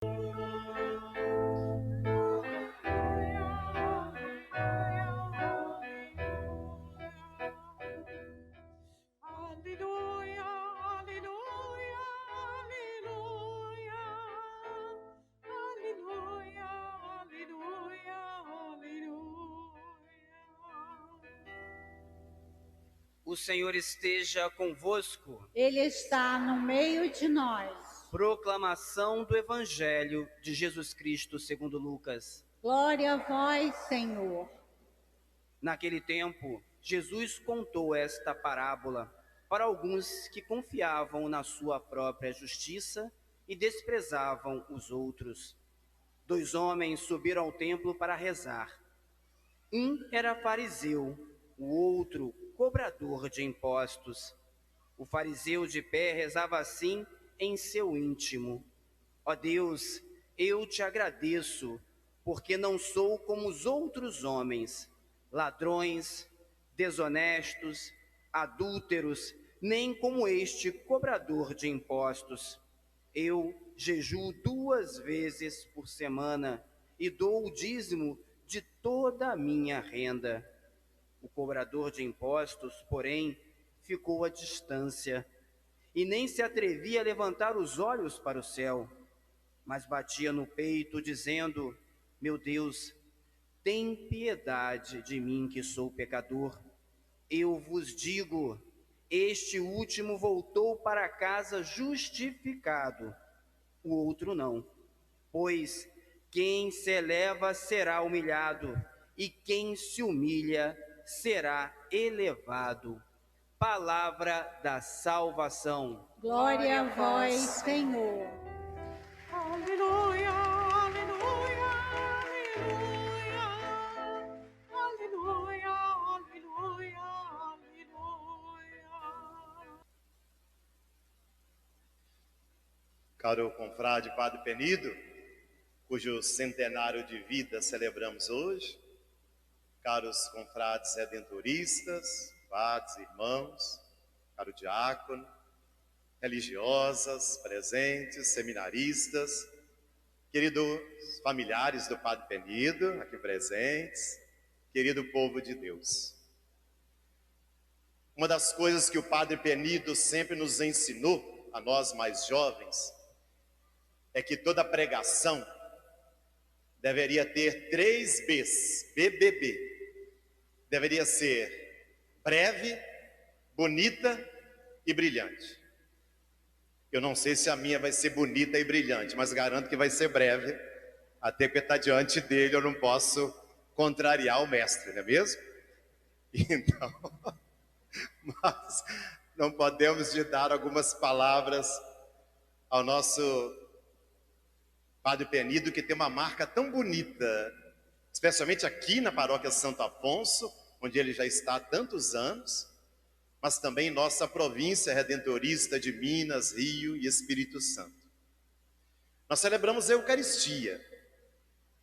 O Senhor esteja convosco. Ele está no meio de nós. Proclamação do Evangelho de Jesus Cristo segundo Lucas. Glória a vós, Senhor. Naquele tempo, Jesus contou esta parábola para alguns que confiavam na sua própria justiça e desprezavam os outros. 2 homens subiram ao templo para rezar. Um era fariseu, o outro cobrador de impostos. O fariseu de pé rezava assim em seu íntimo: ó Deus, eu te agradeço, porque não sou como os outros homens, ladrões, desonestos, adúlteros, nem como este cobrador de impostos. Eu jejuo 2 vezes por semana e dou o dízimo de toda a minha renda. O cobrador de impostos, porém, ficou à distância e nem se atrevia a levantar os olhos para o céu, mas batia no peito, dizendo: meu Deus, tem piedade de mim que sou pecador. Eu vos digo, este último voltou para casa justificado, o outro não. Pois quem se eleva será humilhado, e quem se humilha será elevado. Palavra da salvação. Glória a vós, Senhor. Aleluia, aleluia, aleluia, aleluia, aleluia, aleluia. Caro confrade Padre Penido, cujo centenário de vida celebramos hoje, caros confrades redentoristas, padres, irmãos, caro diácono, religiosas, presentes, seminaristas, queridos familiares do Padre Penido, aqui presentes, querido povo de Deus. Uma das coisas que o Padre Penido sempre nos ensinou, a nós mais jovens, é que toda pregação deveria ter 3 Bs, BBB. Deveria ser breve, bonita e brilhante. Eu não sei se a minha vai ser bonita e brilhante, mas garanto que vai ser breve, até porque está diante dele, eu não posso contrariar o mestre, não é mesmo? Então, mas não podemos de dar algumas palavras ao nosso Padre Penido, que tem uma marca tão bonita, especialmente aqui na paróquia Santo Afonso, onde ele já está há tantos anos, mas também em nossa província redentorista de Minas, Rio e Espírito Santo. Nós celebramos a Eucaristia,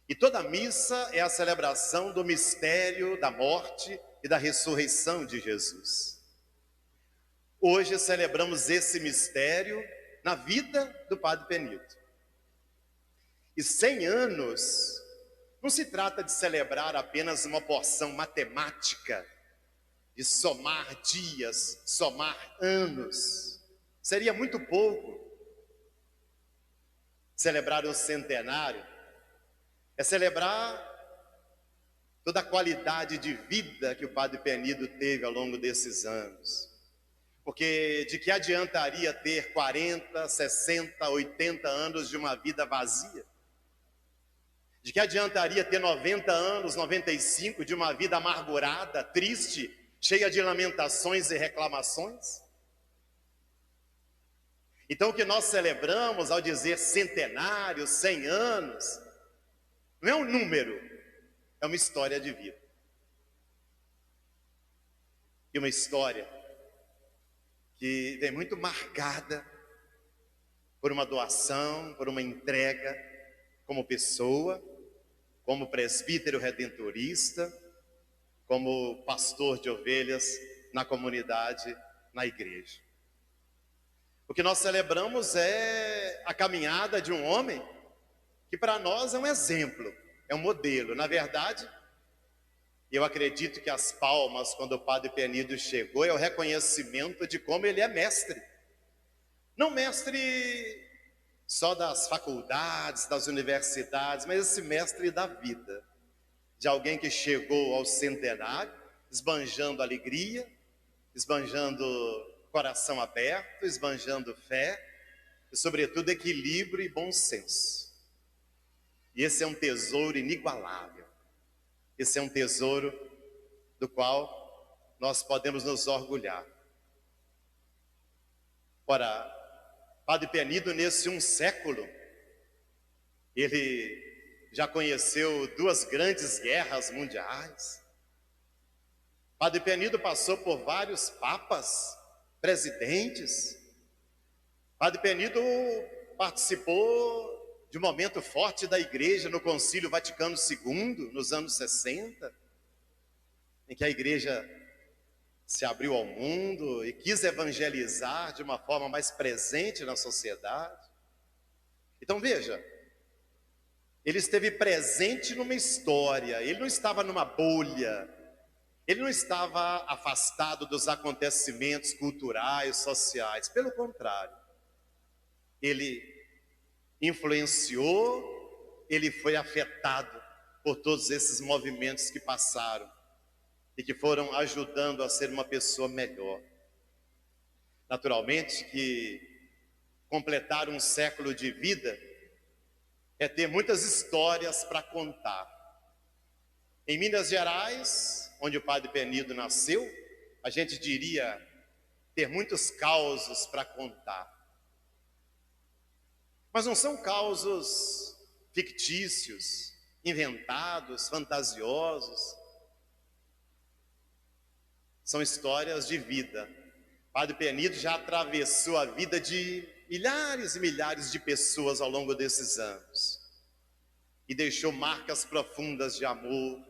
e toda missa é a celebração do mistério da morte e da ressurreição de Jesus. Hoje celebramos esse mistério na vida do Padre Penido. E 100 anos não se trata de celebrar apenas uma porção matemática, de somar dias, somar anos. Seria muito pouco. Celebrar o centenário é celebrar toda a qualidade de vida que o Padre Penido teve ao longo desses anos. Porque de que adiantaria ter 40, 60, 80 anos de uma vida vazia? De que adiantaria ter 90 anos, 95 de uma vida amargurada, triste, cheia de lamentações e reclamações? Então o que nós celebramos ao dizer centenário, 100 anos, não é um número, é uma história de vida. E uma história que vem muito marcada por uma doação, por uma entrega como pessoa, como presbítero redentorista, como pastor de ovelhas na comunidade, na igreja. O que nós celebramos é a caminhada de um homem que para nós é um exemplo, é um modelo. Na verdade, eu acredito que as palmas, quando o Padre Penido chegou, é o reconhecimento de como ele é mestre. Não mestre só das faculdades, das universidades, mas esse mestre da vida. De alguém que chegou ao centenário, esbanjando alegria, esbanjando coração aberto, esbanjando fé, e sobretudo equilíbrio e bom senso. E esse é um tesouro inigualável. Esse é um tesouro do qual nós podemos nos orgulhar. Ora, Padre Penido, nesse um século, ele já conheceu 2 grandes guerras mundiais. Padre Penido passou por vários papas, presidentes. Padre Penido participou de um momento forte da igreja no Concílio Vaticano II, nos anos 60, em que a igreja se abriu ao mundo e quis evangelizar de uma forma mais presente na sociedade. Então veja, ele esteve presente numa história, ele não estava numa bolha, ele não estava afastado dos acontecimentos culturais, sociais, pelo contrário, ele influenciou, ele foi afetado por todos esses movimentos que passaram e que foram ajudando a ser uma pessoa melhor. Naturalmente que completar um século de vida é ter muitas histórias para contar. Em Minas Gerais, onde o Padre Penido nasceu, a gente diria ter muitos causos para contar. Mas não são causos fictícios, inventados, fantasiosos. São histórias de vida. Padre Penido já atravessou a vida de milhares e milhares de pessoas ao longo desses anos. E deixou marcas profundas de amor.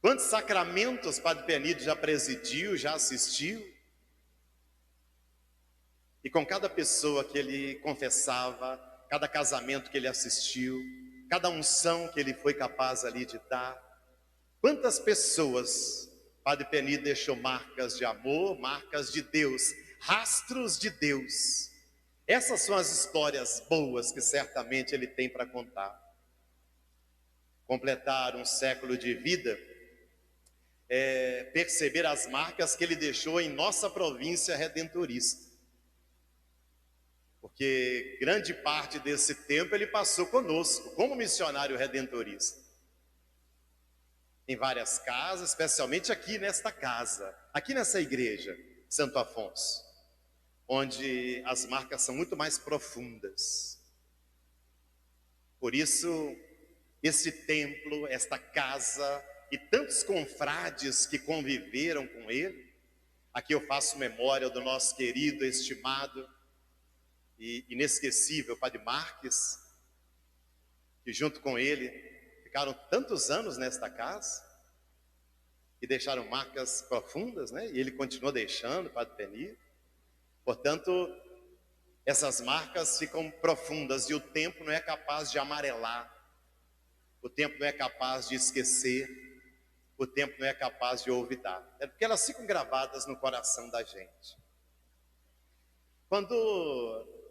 Quantos sacramentos Padre Penido já presidiu, já assistiu? E com cada pessoa que ele confessava, cada casamento que ele assistiu, cada unção que ele foi capaz ali de dar, quantas pessoas Padre Penido deixou marcas de amor, marcas de Deus, rastros de Deus. Essas são as histórias boas que certamente ele tem para contar. Completar um século de vida é perceber as marcas que ele deixou em nossa província redentorista. Porque grande parte desse tempo ele passou conosco, como missionário redentorista. Em várias casas, especialmente aqui nesta casa, aqui nessa igreja, Santo Afonso, onde as marcas são muito mais profundas. Por isso, esse templo, esta casa e tantos confrades que conviveram com ele, aqui eu faço memória do nosso querido, estimado e inesquecível Padre Marques, que junto com ele ficaram tantos anos nesta casa e deixaram marcas profundas, né? E ele continuou deixando, Padre Penido. Portanto, essas marcas ficam profundas e o tempo não é capaz de amarelar, o tempo não é capaz de esquecer, o tempo não é capaz de olvidar. É porque elas ficam gravadas no coração da gente. Quando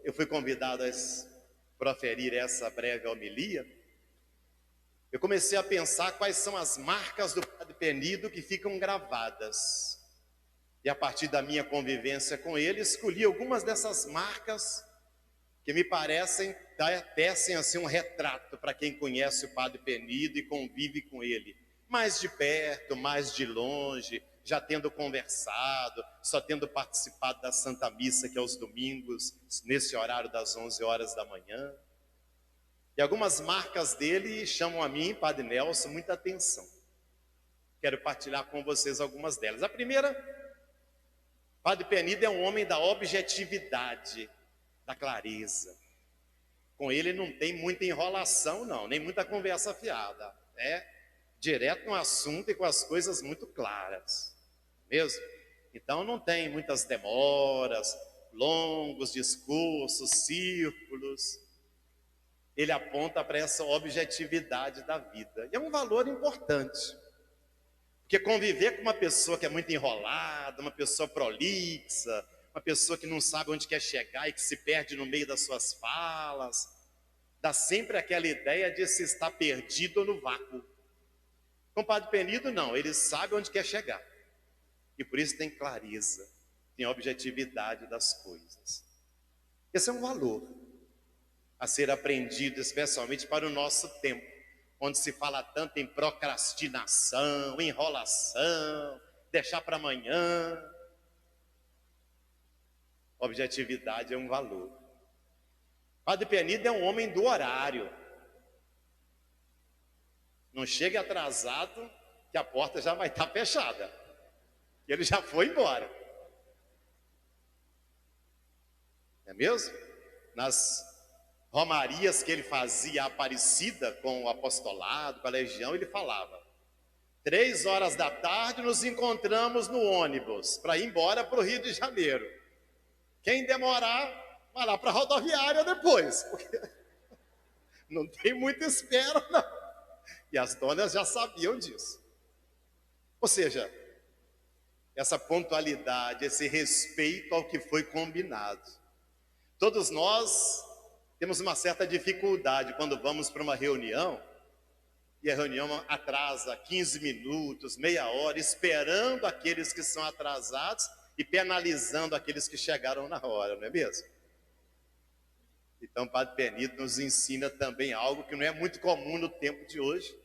eu fui convidado a proferir essa breve homilia, eu comecei a pensar quais são as marcas do Padre Penido que ficam gravadas. E a partir da minha convivência com ele, escolhi algumas dessas marcas que me parecem, tecem assim um retrato para quem conhece o Padre Penido e convive com ele. Mais de perto, mais de longe, já tendo conversado, só tendo participado da Santa Missa, que é aos domingos, nesse horário das 11 horas da manhã. E algumas marcas dele chamam a mim, Padre Nelson, muita atenção. Quero partilhar com vocês algumas delas. A primeira, Padre Penido é um homem da objetividade, da clareza. Com ele não tem muita enrolação, não, nem muita conversa fiada. É direto no assunto e com as coisas muito claras, mesmo? Então não tem muitas demoras, longos discursos, círculos. ele aponta para essa objetividade da vida. E é um valor importante. Porque conviver com uma pessoa que é muito enrolada, uma pessoa prolixa, uma pessoa que não sabe onde quer chegar e que se perde no meio das suas falas, dá sempre aquela ideia de se estar perdido no vácuo. Com o Padre Penido, não, ele sabe onde quer chegar. E por isso tem clareza, tem objetividade das coisas. Esse é um valor a ser aprendido, especialmente para o nosso tempo, onde se fala tanto em procrastinação, enrolação, deixar para amanhã. Objetividade é um valor. Padre Penido é um homem do horário. Não chegue atrasado, que a porta já vai estar fechada. Ele já foi embora. Não é mesmo? Nas romarias que ele fazia Aparecida com o apostolado, com a legião, ele falava: 3 horas da tarde nos encontramos no ônibus para ir embora para o Rio de Janeiro. Quem demorar, vai lá para a rodoviária depois, porque não tem muita espera, não. E as donas já sabiam disso. Ou seja, essa pontualidade, esse respeito ao que foi combinado. Todos nós temos uma certa dificuldade quando vamos para uma reunião, e a reunião atrasa 15 minutos, meia hora, esperando aqueles que são atrasados e penalizando aqueles que chegaram na hora, não é mesmo? Então, Padre Penido nos ensina também algo que não é muito comum no tempo de hoje: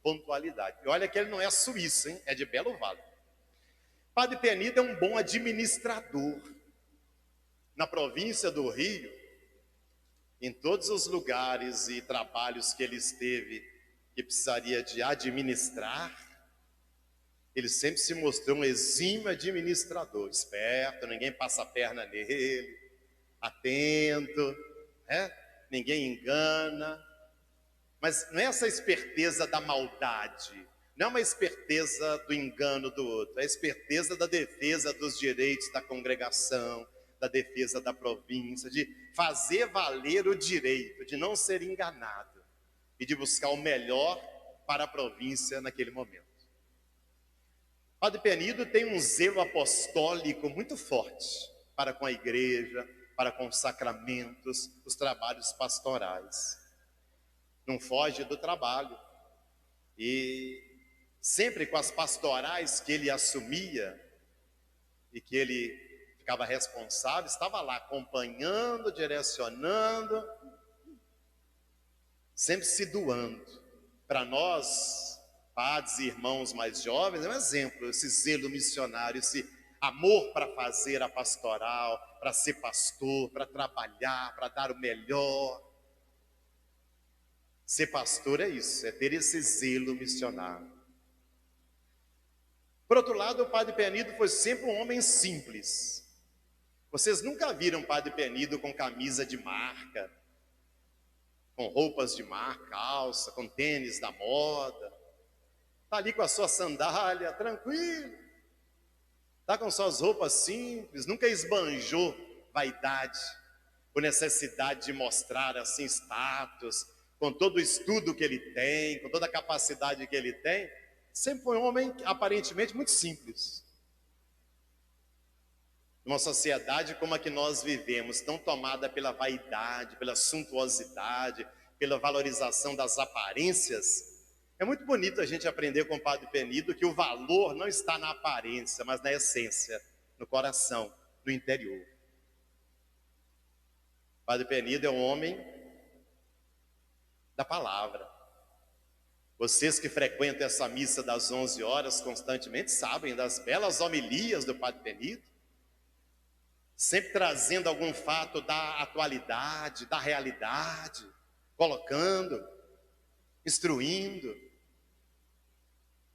pontualidade. E olha que ele não é suíço, hein? É de Belo Vale. Padre Penido é um bom administrador. Na província do Rio, em todos os lugares e trabalhos que ele esteve, que precisaria de administrar, ele sempre se mostrou um exímio administrador, esperto, ninguém passa a perna nele, atento, ninguém engana. Mas não é essa esperteza da maldade, não é uma esperteza do engano do outro, é a esperteza da defesa dos direitos da congregação, da defesa da província, de fazer valer o direito, de não ser enganado e de buscar o melhor para a província naquele momento. Padre Penido tem um zelo apostólico muito forte para com a igreja, para com os sacramentos, os trabalhos pastorais. Não foge do trabalho. E sempre com as pastorais que ele assumia e que ele ficava responsável, estava lá acompanhando, direcionando, sempre se doando. Para nós, padres e irmãos mais jovens, é um exemplo, esse zelo missionário, esse amor para fazer a pastoral, para ser pastor, para trabalhar, para dar o melhor. Ser pastor é isso, é ter esse zelo missionário. Por outro lado, o Padre Penido foi sempre um homem simples. Vocês nunca viram Padre Penido com camisa de marca, com roupas de marca, calça, com tênis da moda. Está ali com a sua sandália, tranquilo. Está com suas roupas simples, nunca esbanjou vaidade, por necessidade de mostrar assim status, com todo o estudo que ele tem, com toda a capacidade que ele tem. Sempre foi um homem aparentemente muito simples. Numa sociedade como a que nós vivemos, tão tomada pela vaidade, pela suntuosidade, pela valorização das aparências, é muito bonito a gente aprender com o Padre Penido que o valor não está na aparência, mas na essência, no coração, no interior. O Padre Penido é um homem da palavra. Vocês que frequentam essa missa das 11 horas constantemente sabem das belas homilias do Padre Penido, sempre trazendo algum fato da atualidade, da realidade, colocando, instruindo,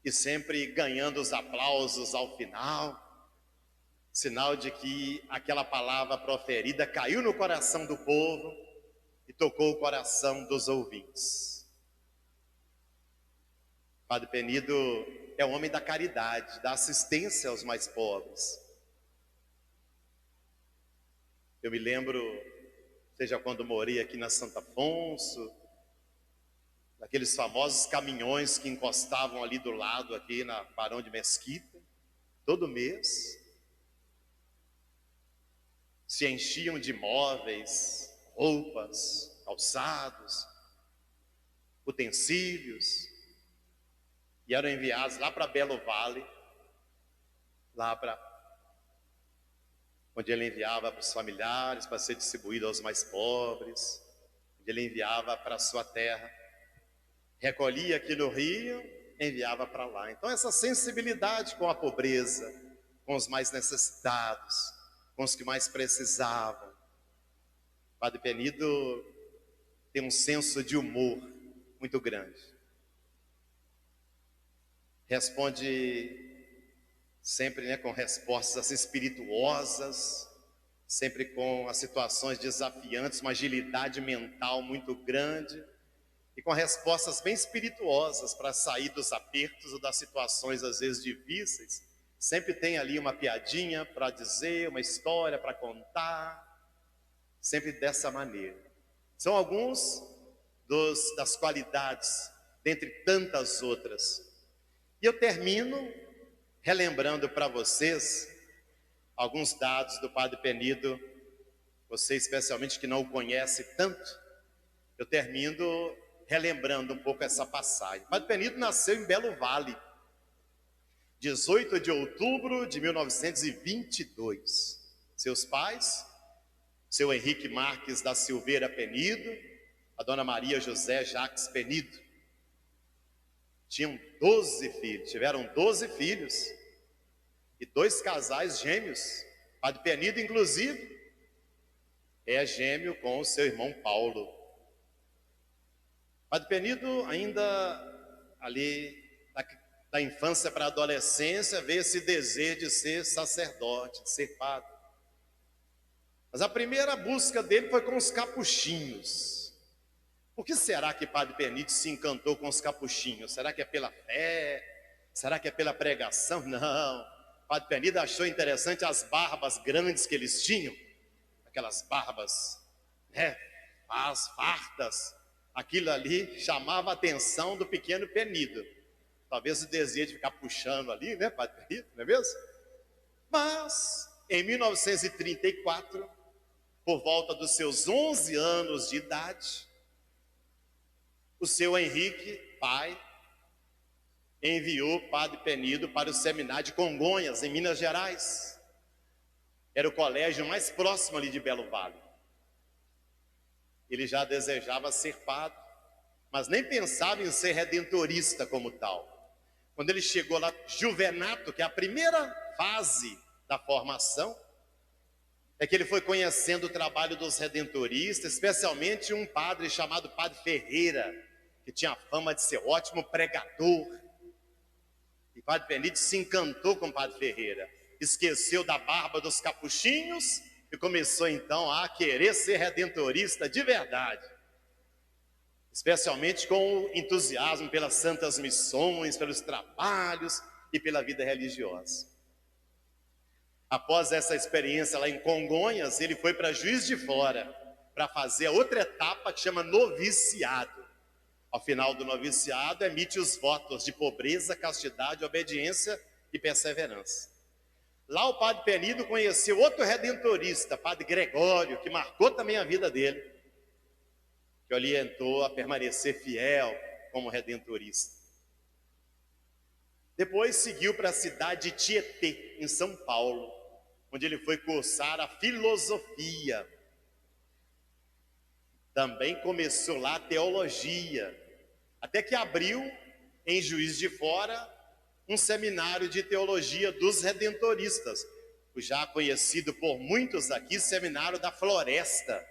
e sempre ganhando os aplausos ao final, sinal de que aquela palavra proferida caiu no coração do povo e tocou o coração dos ouvintes. Padre Penido é um homem da caridade, da assistência aos mais pobres. Eu me lembro, seja quando morei aqui na Santo Afonso, daqueles famosos caminhões que encostavam ali do lado, aqui na Barão de Mesquita, todo mês, se enchiam de móveis, roupas, calçados, utensílios, e eram enviados lá para Belo Vale, lá para onde ele enviava para os familiares, para ser distribuído aos mais pobres, onde ele enviava para a sua terra, recolhia aqui no Rio, enviava para lá. Então essa sensibilidade com a pobreza, com os mais necessitados, com os que mais precisavam. O Padre Penido tem um senso de humor muito grande. Responde sempre, com respostas assim espirituosas, sempre com as situações desafiantes, uma agilidade mental muito grande e com respostas bem espirituosas para sair dos apertos ou das situações às vezes difíceis. Sempre tem ali uma piadinha para dizer, uma história para contar, sempre dessa maneira. São alguns das qualidades, dentre tantas outras. E eu termino relembrando para vocês alguns dados do Padre Penido, você especialmente que não o conhece tanto, eu termino relembrando um pouco essa passagem. O Padre Penido nasceu em Belo Vale, 18 de outubro de 1922. Seus pais, seu Henrique Marques da Silveira Penido, a dona Maria José Jacques Penido. Tinham 12 filhos, tiveram 12 filhos e 2 casais gêmeos. Padre Penido, inclusive, é gêmeo com o seu irmão Paulo. Padre Penido, ainda ali da infância para a adolescência, veio esse desejo de ser sacerdote, de ser padre. Mas a primeira busca dele foi com os capuchinhos. Por que será que Padre Penido se encantou com os capuchinhos? Será que é pela fé? Será que é pela pregação? Não. Padre Penido achou interessante as barbas grandes que eles tinham, aquelas barbas, as fartas. Aquilo ali chamava a atenção do pequeno Penido. Talvez o desejo de ficar puxando ali, Padre Penido, não é mesmo? Mas, em 1934, por volta dos seus 11 anos de idade, o seu Henrique, pai, enviou Padre Penido para o seminário de Congonhas, em Minas Gerais. Era o colégio mais próximo ali de Belo Vale. Ele já desejava ser padre, mas nem pensava em ser redentorista como tal. Quando ele chegou lá, juvenato, que é a primeira fase da formação, é que ele foi conhecendo o trabalho dos redentoristas, especialmente um padre chamado Padre Ferreira, que tinha a fama de ser ótimo pregador. E Padre Penido se encantou com Padre Ferreira, esqueceu da barba dos capuchinhos e começou então a querer ser redentorista de verdade, especialmente com o entusiasmo pelas santas missões, pelos trabalhos e pela vida religiosa. Após essa experiência lá em Congonhas, ele foi para Juiz de Fora para fazer a outra etapa que chama noviciado. Ao final do noviciado, emite os votos de pobreza, castidade, obediência e perseverança. Lá o Padre Penido conheceu outro redentorista, Padre Gregório, que marcou também a vida dele, que o orientou a permanecer fiel como redentorista. Depois seguiu para a cidade de Tietê, em São Paulo, onde ele foi cursar a filosofia. Também começou lá a teologia, até que abriu em Juiz de Fora um seminário de teologia dos redentoristas, o já conhecido por muitos aqui, Seminário da Floresta.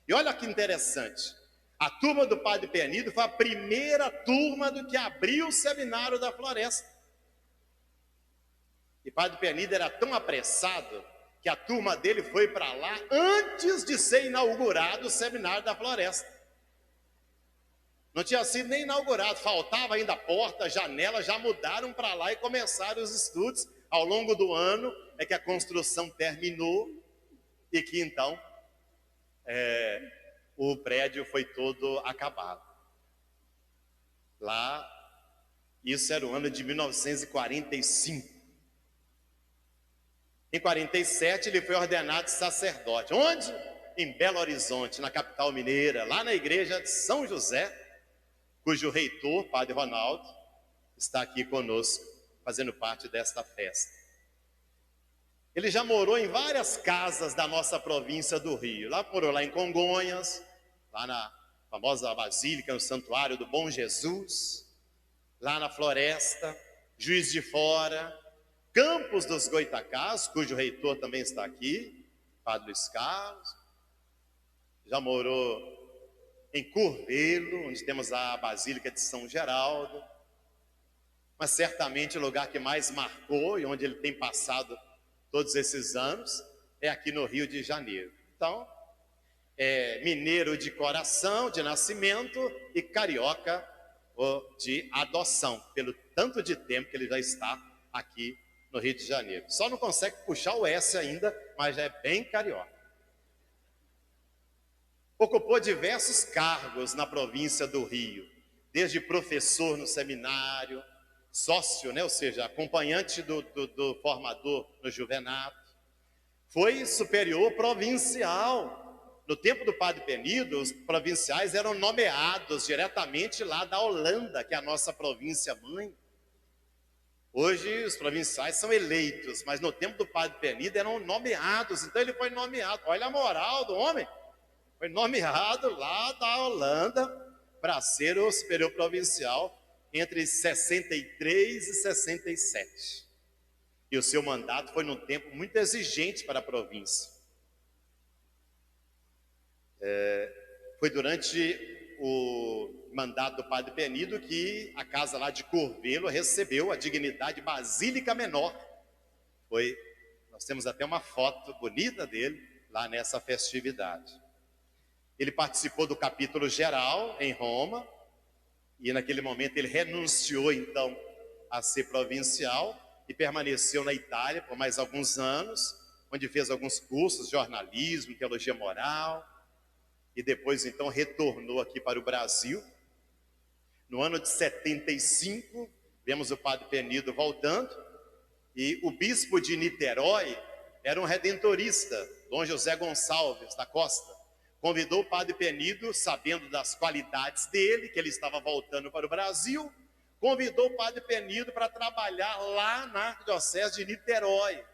E olha que interessante, a turma do Padre Penido foi a primeira turma do que abriu o Seminário da Floresta. E Padre Penido era tão apressado que a turma dele foi para lá antes de ser inaugurado o Seminário da Floresta. Não tinha sido nem inaugurado, faltava ainda a porta, a janela, já mudaram para lá e começaram os estudos. Ao longo do ano é que a construção terminou e que então o prédio foi todo acabado. Lá, isso era o ano de 1945. Em 47 ele foi ordenado sacerdote. Onde? Em Belo Horizonte, na capital mineira, lá na igreja de São José, cujo reitor, Padre Ronaldo, está aqui conosco, fazendo parte desta festa. Ele já morou em várias casas da nossa província do Rio. Morou lá em Congonhas, lá na famosa Basílica, no Santuário do Bom Jesus, lá na Floresta, Juiz de Fora, Campos dos Goitacás, cujo reitor também está aqui, Padre Luiz Carlos. Já morou em Curvelo, onde temos a Basílica de São Geraldo. Mas certamente o lugar que mais marcou e onde ele tem passado todos esses anos é aqui no Rio de Janeiro. Então, é mineiro de coração, de nascimento, e carioca de adoção, pelo tanto de tempo que ele já está aqui no Rio de Janeiro. Só não consegue puxar o S ainda, mas já é bem carioca. Ocupou diversos cargos na província do Rio, desde professor no seminário, sócio, ou seja, acompanhante do formador no juvenato. Foi superior provincial. No tempo do Padre Penido, os provinciais eram nomeados diretamente lá da Holanda, que é a nossa província mãe. Hoje os provinciais são eleitos, mas no tempo do Padre Penido eram nomeados. Então ele foi nomeado. Olha a moral do homem. Foi nomeado lá da Holanda para ser o superior provincial entre 63 e 67. E o seu mandato foi num tempo muito exigente para a província. Foi durante o mandato do Padre Penido que a casa lá de Curvelo recebeu a dignidade Basílica Menor. Nós temos até uma foto bonita dele lá nessa festividade. Ele participou do capítulo geral em Roma, e naquele momento ele renunciou então a ser provincial e permaneceu na Itália por mais alguns anos, onde fez alguns cursos de jornalismo, teologia moral, e depois então retornou aqui para o Brasil. No ano de 75, vemos o Padre Penido voltando, e o bispo de Niterói era um redentorista, Dom José Gonçalves da Costa. Convidou o Padre Penido, sabendo das qualidades dele, que ele estava voltando para o Brasil, convidou o Padre Penido para trabalhar lá na Arquidiocese de Niterói,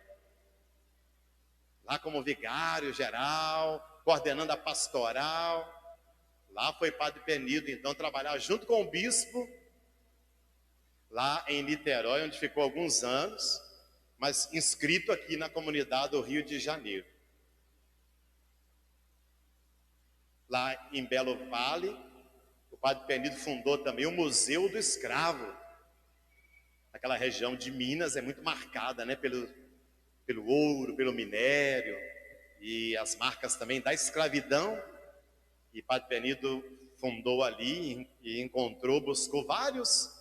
lá como vigário geral, coordenando a pastoral. Lá foi Padre Penido então trabalhar junto com o bispo, lá em Niterói, onde ficou alguns anos, mas inscrito aqui na comunidade do Rio de Janeiro. Lá em Belo Vale, o Padre Penido fundou também o Museu do Escravo. Aquela região de Minas é muito marcada, pelo ouro, pelo minério e as marcas também da escravidão. E Padre Penido fundou ali e buscou vários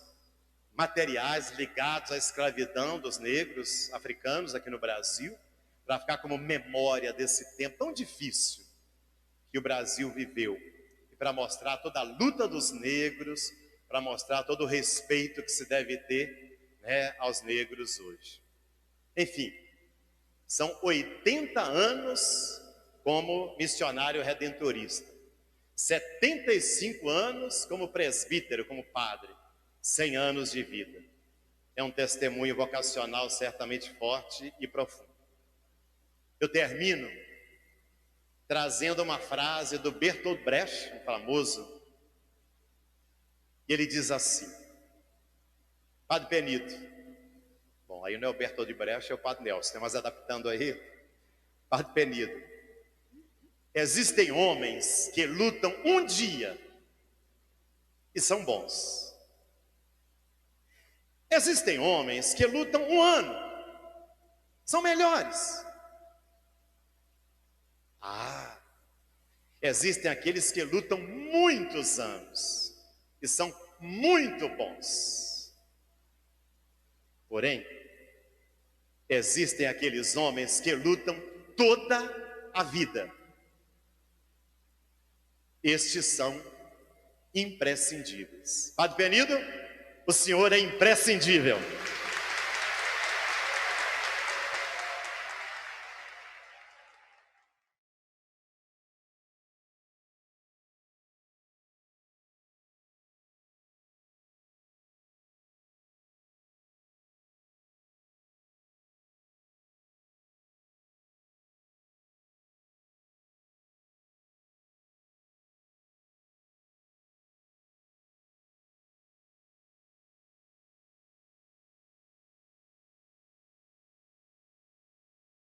materiais ligados à escravidão dos negros africanos aqui no Brasil, para ficar como memória desse tempo tão difícil que o Brasil viveu, e para mostrar toda a luta dos negros, para mostrar todo o respeito que se deve ter, aos negros hoje. Enfim, são 80 anos como missionário redentorista, 75 anos como presbítero, como padre, 100 anos de vida. É um testemunho vocacional certamente forte e profundo. Eu termino trazendo uma frase do Bertolt Brecht, um famoso, e ele diz assim: Padre Penido, bom, aí não é o Bertolt Brecht, é o Padre Nelson, mas adaptando aí, Padre Penido, existem homens que lutam um dia e são bons. Existem homens que lutam um ano, são melhores. Existem aqueles que lutam muitos anos e são muito bons. Porém, existem aqueles homens que lutam toda a vida Estes são imprescindíveis. Padre Penido, o senhor é imprescindível.